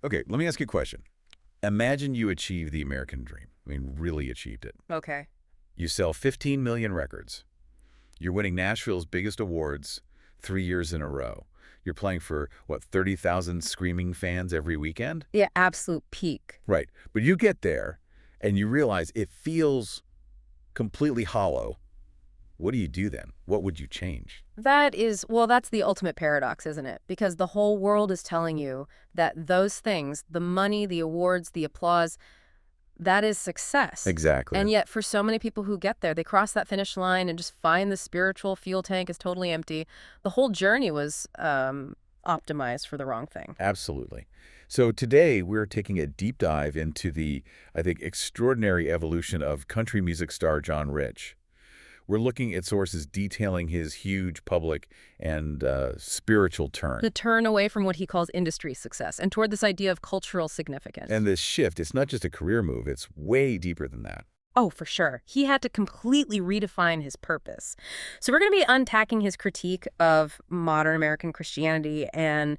Okay, let me ask you a question. Imagine you achieve the American dream. I mean, really achieved it. Okay. You sell 15 million records. You're winning Nashville's biggest awards 3 years in a row. You're playing for, what, 30,000 screaming fans every weekend? Yeah, absolute peak. Right. But you get there, and you realize it feels completely hollow. What do you do then? What would you change? Well, that's the ultimate paradox, isn't it? Because the whole world is telling you that those things, the money, the awards, the applause, that is success. Exactly. And yet, for so many people who get there, they cross that finish line and just find the spiritual fuel tank is totally empty. The whole journey was optimized for the wrong thing. Absolutely. So today we're taking a deep dive into the, I think, extraordinary evolution of country music star John Rich. We're looking at sources detailing his huge public and spiritual turn. To turn away from what he calls industry success and toward this idea of cultural significance. And this shift, it's not just a career move, it's way deeper than that. Oh, for sure. He had to completely redefine his purpose. So we're going to be unpacking his critique of modern American Christianity and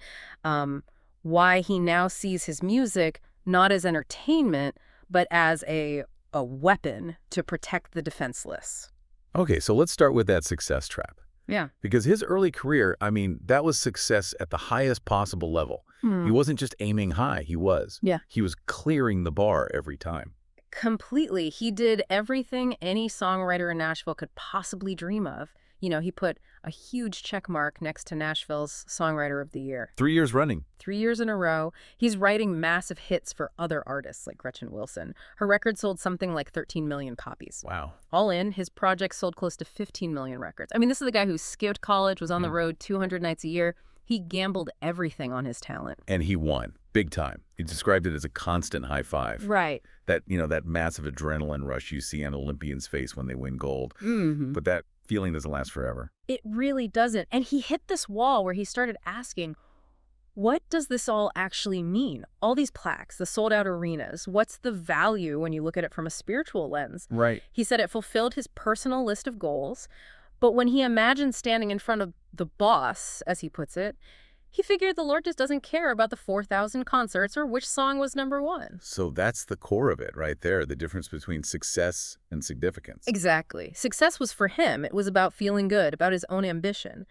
why he now sees his music not as entertainment, but as a weapon to protect the defenseless. Okay, so let's start with that success trap. Yeah. Because his early career, I mean, that was success at the highest possible level. He wasn't just aiming high, he was. Yeah. He was clearing the bar every time. Completely. He did everything any songwriter in Nashville could possibly dream of. You know, he put a huge check mark next to Nashville's Songwriter of the Year. 3 years running. 3 years in a row. He's writing massive hits for other artists like Gretchen Wilson. Her record sold something like 13 million copies. Wow. All in, his project sold close to 15 million records. I mean, this is the guy who skipped college, was on the road 200 nights a year. He gambled everything on his talent. And he won, big time. He described it as a constant high five. Right. That, that massive adrenaline rush you see on Olympians' face when they win gold. But that feeling doesn't last forever. It really doesn't. And he hit this wall where he started asking, what does this all actually mean? All these plaques, the sold-out arenas, what's the value when you look at it from a spiritual lens? Right. He said it fulfilled his personal list of goals, but when he imagined standing in front of the boss, as he puts it, he figured the Lord just doesn't care about the 4,000 concerts or which song was #1. So that's the core of it right there, the difference between success and significance. Exactly. Success was for him. It was about feeling good, about his own ambition.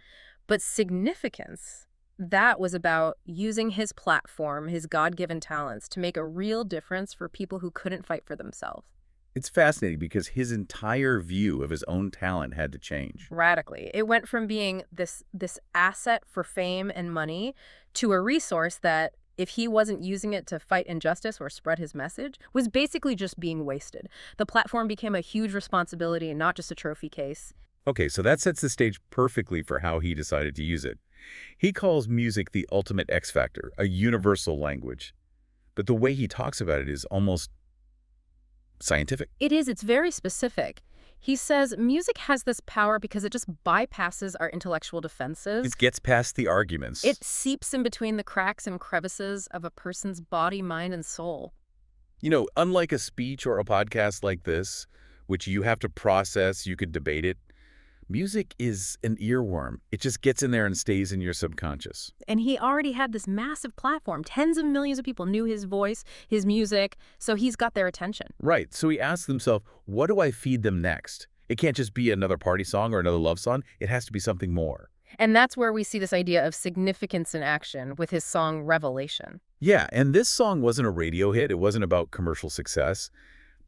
But significance, that was about using his platform, his God-given talents, to make a real difference for people who couldn't fight for themselves. It's fascinating because his entire view of his own talent had to change. Radically. It went from being this asset for fame and money to a resource that, if he wasn't using it to fight injustice or spread his message, was basically just being wasted. The platform became a huge responsibility and not just a trophy case. Okay, so that sets the stage perfectly for how he decided to use it. He calls music the ultimate X factor, a universal language. But the way he talks about it is almost scientific. It is. It's very specific. He says music has this power because it just bypasses our intellectual defenses. It gets past the arguments. It seeps in between the cracks and crevices of a person's body, mind, and soul. Unlike a speech or a podcast like this, which you have to process, you could debate it, music is an earworm. It just gets in there and stays in your subconscious. And he already had this massive platform. Tens of millions of people knew his voice, his music, so he's got their attention. Right. So he asks himself, what do I feed them next? It can't just be another party song or another love song. It has to be something more. And that's where we see this idea of significance in action with his song Revelation. Yeah, and this song wasn't a radio hit. It wasn't about commercial success,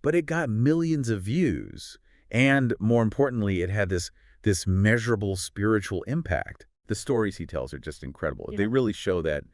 but it got millions of views. And more importantly, it had this measurable spiritual impact. The stories he tells are just incredible. Yeah. They really show that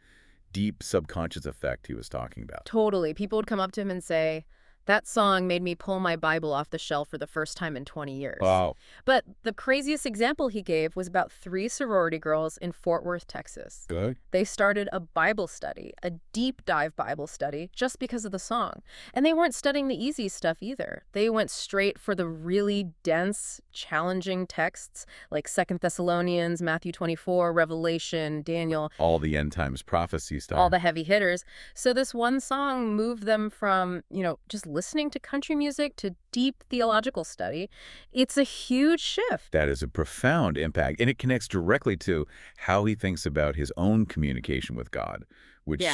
deep subconscious effect he was talking about. Totally. People would come up to him and say, that song made me pull my Bible off the shelf for the first time in 20 years. Wow. But the craziest example he gave was about 3 sorority girls in Fort Worth, Texas. Good. They started a Bible study, a deep dive Bible study, just because of the song. And they weren't studying the easy stuff either. They went straight for the really dense, challenging texts like 2 Thessalonians, Matthew 24, Revelation, Daniel. All the end times prophecy stuff. All the heavy hitters. So this one song moved them from, just listening to country music to deep theological study. It's a huge shift. That is a profound impact, and it connects directly to how he thinks about his own communication with God, which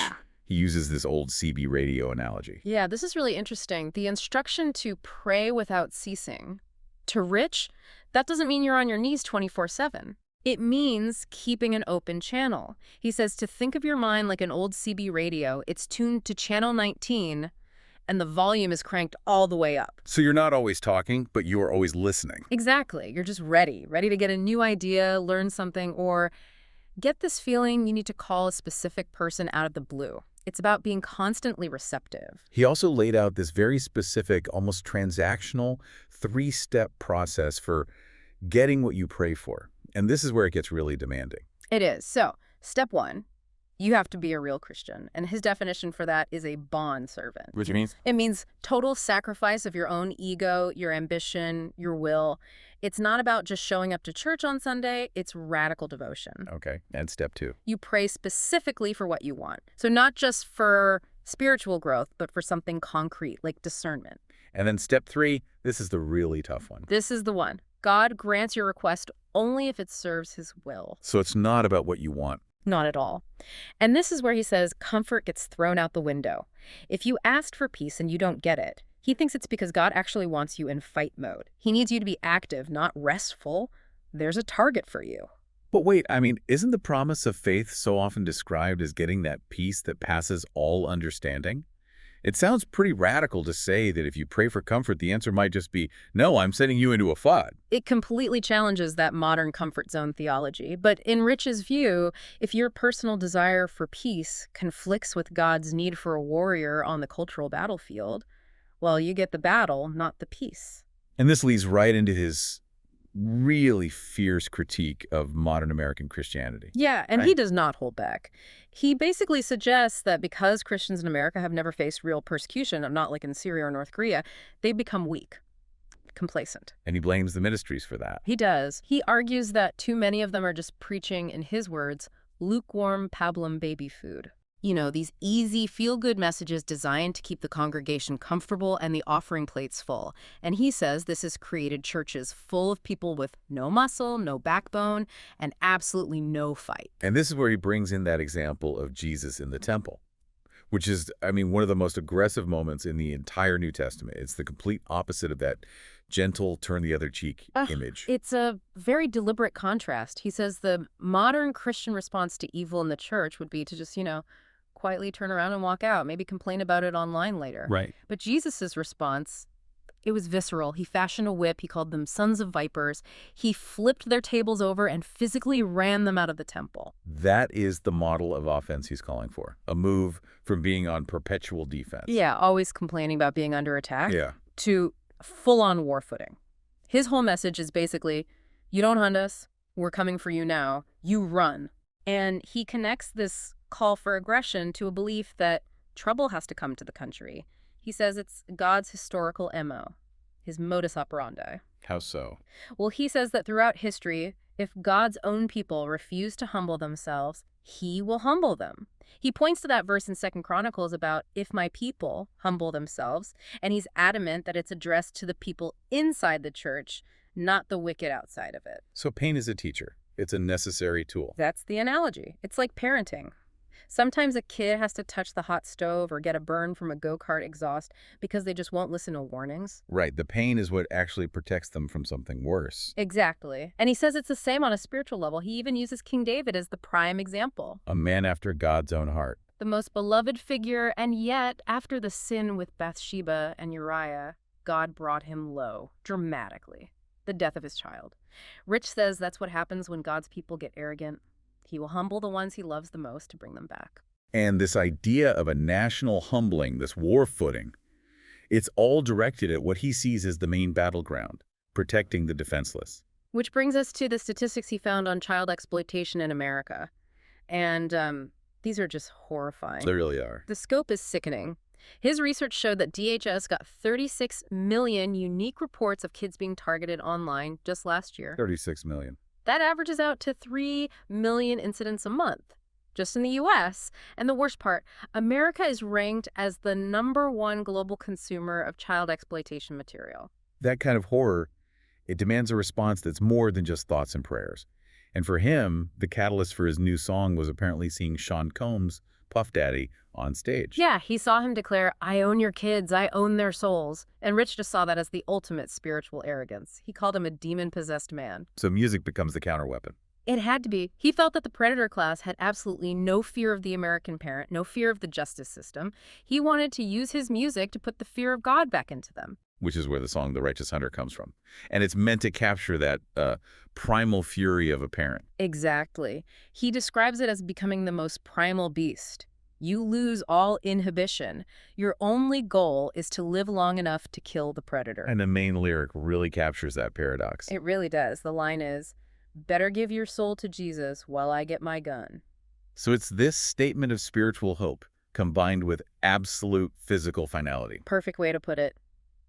He uses this old CB radio analogy. Yeah, this is really interesting. The instruction to pray without ceasing. To Rich, that doesn't mean you're on your knees 24/7. It means keeping an open channel. He says to think of your mind like an old CB radio. It's tuned to channel 19, and the volume is cranked all the way up. So you're not always talking, but you're always listening. Exactly. You're just ready to get a new idea, learn something, or get this feeling you need to call a specific person out of the blue. It's about being constantly receptive. He also laid out this very specific, almost transactional, three-step process for getting what you pray for. And this is where it gets really demanding. It is. So, step one, you have to be a real Christian. And his definition for that is a bond servant. Which means? It means total sacrifice of your own ego, your ambition, your will. It's not about just showing up to church on Sunday. It's radical devotion. Okay. And step two. You pray specifically for what you want. So not just for spiritual growth, but for something concrete, like discernment. And then step three, this is the really tough one. This is the one. God grants your request only if it serves his will. So it's not about what you want. Not at all. And this is where he says comfort gets thrown out the window. If you asked for peace and you don't get it, he thinks it's because God actually wants you in fight mode. He needs you to be active, not restful. There's a target for you. But wait, I mean, isn't the promise of faith so often described as getting that peace that passes all understanding? It sounds pretty radical to say that if you pray for comfort, the answer might just be, no, I'm sending you into a FUD. It completely challenges that modern comfort zone theology. But in Rich's view, if your personal desire for peace conflicts with God's need for a warrior on the cultural battlefield, well, you get the battle, not the peace. And this leads right into his really fierce critique of modern American Christianity. Yeah, and Right. he does not hold back. He basically suggests that because Christians in America have never faced real persecution, not like in Syria or North Korea, they become weak, complacent. And he blames the ministries for that. He does. He argues that too many of them are just preaching, in his words, lukewarm pablum baby food. You know, these easy, feel-good messages designed to keep the congregation comfortable and the offering plates full. And he says this has created churches full of people with no muscle, no backbone, and absolutely no fight. And this is where he brings in that example of Jesus in the temple, which is, I mean, one of the most aggressive moments in the entire New Testament. It's the complete opposite of that gentle, turn the other cheek image. It's a very deliberate contrast. He says the modern Christian response to evil in the church would be to just, quietly turn around and walk out, maybe complain about it online later. Right. But Jesus's response, it was visceral. He fashioned a whip. He called them sons of vipers. He flipped their tables over and physically ran them out of the temple. That is the model of offense he's calling for, a move from being on perpetual defense. Yeah, always complaining about being under attack. Yeah. To full-on war footing. His whole message is basically, you don't hunt us, we're coming for you now, you run. And he connects this call for aggression to a belief that trouble has to come to the country. He says it's God's historical MO, his modus operandi. How so? Well, he says that throughout history, if God's own people refuse to humble themselves, he will humble them. He points to that verse in 2 Chronicles about if my people humble themselves, and he's adamant that it's addressed to the people inside the church, not the wicked outside of it. So pain is a teacher. It's a necessary tool. That's the analogy. It's like parenting. Sometimes a kid has to touch the hot stove or get a burn from a go-kart exhaust because they just won't listen to warnings. Right. The pain is what actually protects them from something worse. Exactly. And he says it's the same on a spiritual level. He even uses King David as the prime example. A man after God's own heart. The most beloved figure, and yet, after the sin with Bathsheba and Uriah, God brought him low, dramatically. The death of his child. Rich says that's what happens when God's people get arrogant. He will humble the ones he loves the most to bring them back. And this idea of a national humbling, this war footing, it's all directed at what he sees as the main battleground, protecting the defenseless. Which brings us to the statistics he found on child exploitation in America. And these are just horrifying. They really are. The scope is sickening. His research showed that DHS got 36 million unique reports of kids being targeted online just last year. 36 million. That averages out to 3 million incidents a month, just in the U.S. And the worst part, America is ranked as the #1 global consumer of child exploitation material. That kind of horror, it demands a response that's more than just thoughts and prayers. And for him, the catalyst for his new song was apparently seeing Sean Combs Puff Daddy on stage. Yeah, he saw him declare, "I own your kids, I own their souls." And Rich just saw that as the ultimate spiritual arrogance. He called him a demon-possessed man. So music becomes the counterweapon. It had to be. He felt that the predator class had absolutely no fear of the American parent, no fear of the justice system. He wanted to use his music to put the fear of God back into them. Which is where the song The Righteous Hunter comes from. And it's meant to capture that primal fury of a parent. Exactly. He describes it as becoming the most primal beast. You lose all inhibition. Your only goal is to live long enough to kill the predator. And the main lyric really captures that paradox. It really does. The line is, "Better give your soul to Jesus while I get my gun." So it's this statement of spiritual hope combined with absolute physical finality. Perfect way to put it.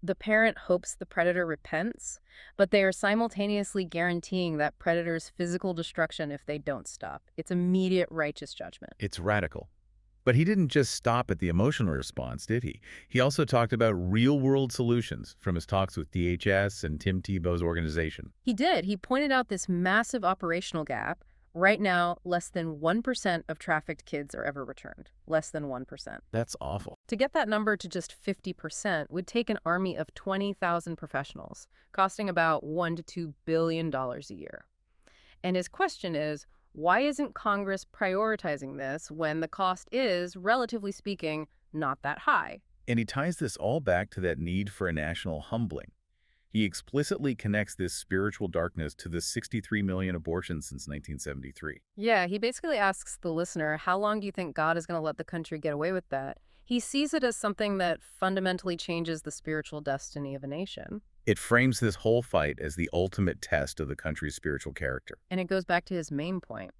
The parent hopes the predator repents, but they are simultaneously guaranteeing that predator's physical destruction if they don't stop. It's immediate righteous judgment. It's radical. But he didn't just stop at the emotional response, did he? He also talked about real-world solutions from his talks with DHS and Tim Tebow's organization. He did. He pointed out this massive operational gap. Right now, less than 1% of trafficked kids are ever returned. Less than 1%. That's awful. To get that number to just 50% would take an army of 20,000 professionals, costing about $1 to $2 billion a year. And his question is, why isn't Congress prioritizing this when the cost is, relatively speaking, not that high? And he ties this all back to that need for a national humbling. He explicitly connects this spiritual darkness to the 63 million abortions since 1973. Yeah, he basically asks the listener, how long do you think God is going to let the country get away with that? He sees it as something that fundamentally changes the spiritual destiny of a nation. It frames this whole fight as the ultimate test of the country's spiritual character. And it goes back to his main point.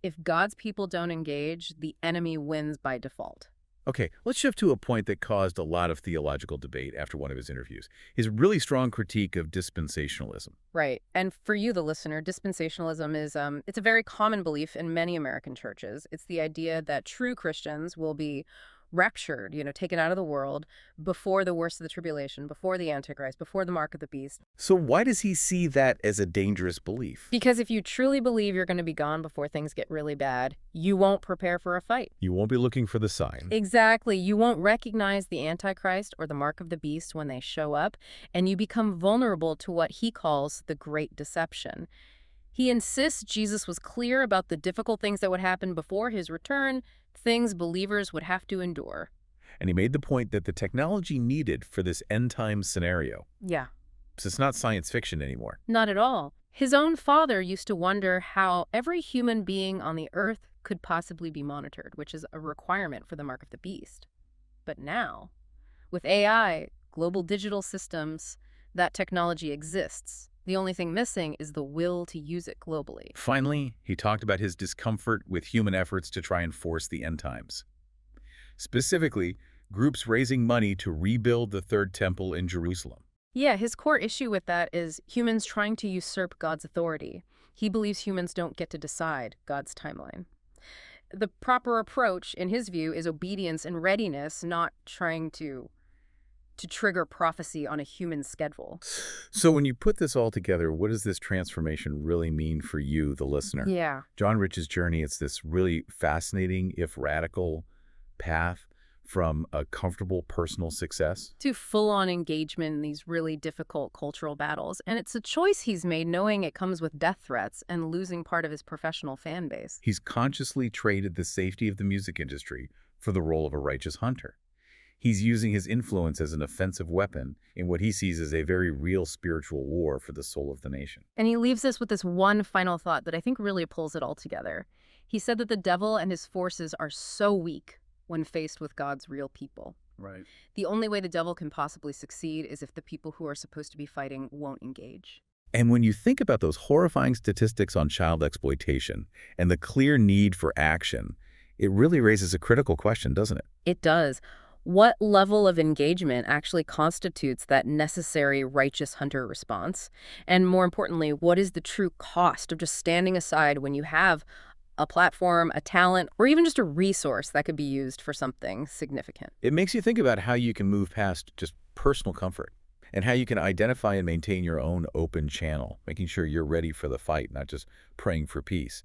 If God's people don't engage, the enemy wins by default. Okay, let's shift to a point that caused a lot of theological debate after one of his interviews, his really strong critique of dispensationalism. Right. And for you, the listener, dispensationalism is it's a very common belief in many American churches. It's the idea that true Christians will be raptured, taken out of the world before the worst of the tribulation, before the Antichrist, before the mark of the beast. So why does he see that as a dangerous belief? Because if you truly believe you're going to be gone before things get really bad, you won't prepare for a fight. You won't be looking for the sign. Exactly. You won't recognize the Antichrist or the mark of the beast when they show up, and you become vulnerable to what he calls the great deception. He insists Jesus was clear about the difficult things that would happen before his return, things believers would have to endure. And he made the point that the technology needed for this end-time scenario. Yeah. So it's not science fiction anymore. Not at all. His own father used to wonder how every human being on the earth could possibly be monitored, which is a requirement for the mark of the beast. But now, with AI, global digital systems, that technology exists. The only thing missing is the will to use it globally. Finally, he talked about his discomfort with human efforts to try and force the end times. Specifically, groups raising money to rebuild the Third Temple in Jerusalem. Yeah, his core issue with that is humans trying to usurp God's authority. He believes humans don't get to decide God's timeline. The proper approach, in his view, is obedience and readiness, not trying to trigger prophecy on a human schedule. So when you put this all together, what does this transformation really mean for you, the listener? Yeah. John Rich's journey, it's this really fascinating, if radical, path from a comfortable personal success to full-on engagement in these really difficult cultural battles. And it's a choice he's made knowing it comes with death threats and losing part of his professional fan base. He's consciously traded the safety of the music industry for the role of a righteous hunter. He's using his influence as an offensive weapon in what he sees as a very real spiritual war for the soul of the nation. And he leaves us with this one final thought that I think really pulls it all together. He said that the devil and his forces are so weak when faced with God's real people. Right. The only way the devil can possibly succeed is if the people who are supposed to be fighting won't engage. And when you think about those horrifying statistics on child exploitation and the clear need for action, it really raises a critical question, doesn't it? It does. What level of engagement actually constitutes that necessary righteous hunter response? And more importantly, what is the true cost of just standing aside when you have a platform, a talent, or even just a resource that could be used for something significant? It makes you think about how you can move past just personal comfort and how you can identify and maintain your own open channel, making sure you're ready for the fight, not just praying for peace.